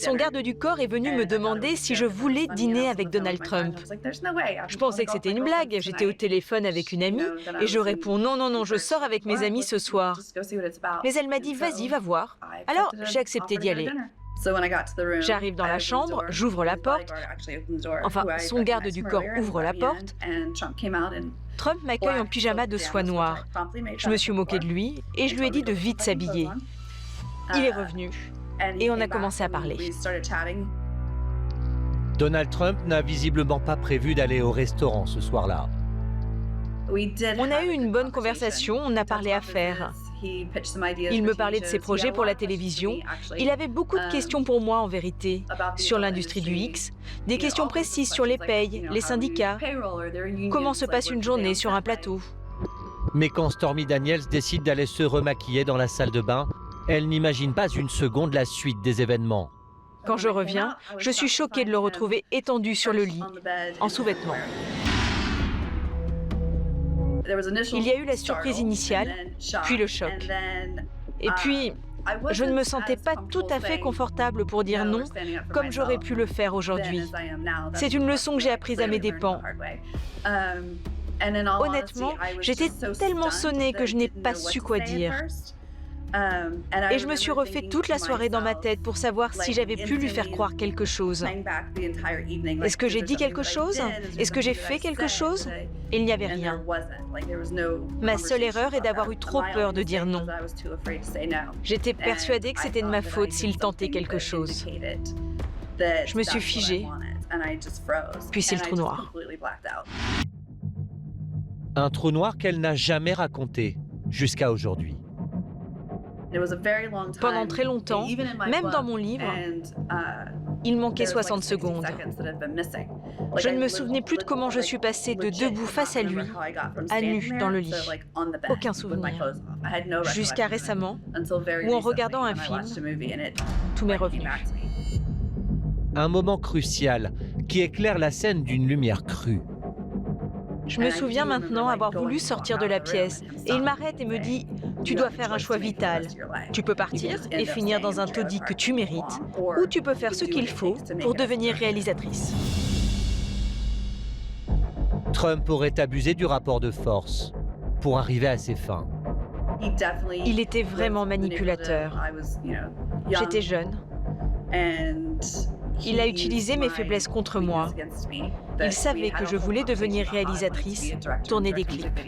Son garde du corps est venu me demander si je voulais dîner avec Donald Trump. Je pensais que c'était une blague, j'étais au téléphone avec une amie et je réponds « Non, non, non, je sors avec mes amis ce soir ». Mais elle m'a dit « Vas-y, va voir ». Alors, j'ai accepté d'y aller. J'arrive dans la chambre, j'ouvre la porte, enfin, son garde du corps ouvre la porte. Trump m'accueille en pyjama de soie noire. Je me suis moquée de lui et je lui ai dit de vite s'habiller. Il est revenu et on a commencé à parler. Donald Trump n'a visiblement pas prévu d'aller au restaurant ce soir-là. On a eu une bonne conversation, on a parlé affaires. Il me parlait de ses projets pour la télévision. Il avait beaucoup de questions pour moi en vérité, sur l'industrie du X, des questions précises sur les payes, les syndicats, comment se passe une journée sur un plateau. Mais quand Stormy Daniels décide d'aller se remaquiller dans la salle de bain, elle n'imagine pas une seconde la suite des événements. Quand je reviens, je suis choquée de le retrouver étendu sur le lit, en sous-vêtements. Il y a eu la surprise initiale, puis le choc. Et puis, je ne me sentais pas tout à fait confortable pour dire non, comme j'aurais pu le faire aujourd'hui. C'est une leçon que j'ai apprise à mes dépens. Honnêtement, j'étais tellement sonnée que je n'ai pas su quoi dire. Et je me suis refait toute la soirée dans ma tête pour savoir si j'avais pu lui faire croire quelque chose. Est-ce que j'ai dit quelque chose? Est-ce que j'ai fait quelque chose? Il n'y avait rien. Ma seule erreur est d'avoir eu trop peur de dire non. J'étais persuadée que c'était de ma faute s'il tentait quelque chose. Je me suis figée, puis c'est le trou noir. Un trou noir qu'elle n'a jamais raconté, jusqu'à aujourd'hui. Pendant très longtemps, même dans mon livre, il manquait 60 secondes. Je ne me souvenais plus de comment je suis passée de debout face à lui à nu dans le lit. Aucun souvenir. Jusqu'à récemment, où en regardant un film, tout m'est revenu. Un moment crucial qui éclaire la scène d'une lumière crue. Je me souviens maintenant avoir voulu sortir de la pièce et il m'arrête et me dit « Tu dois faire un choix vital. Tu peux partir et finir dans un taudis que tu mérites ou tu peux faire ce qu'il faut pour devenir réalisatrice. » Trump aurait abusé du rapport de force pour arriver à ses fins. Il était vraiment manipulateur. J'étais jeune. Il a utilisé mes faiblesses contre moi. Il savait que je voulais devenir réalisatrice, tourner des clips.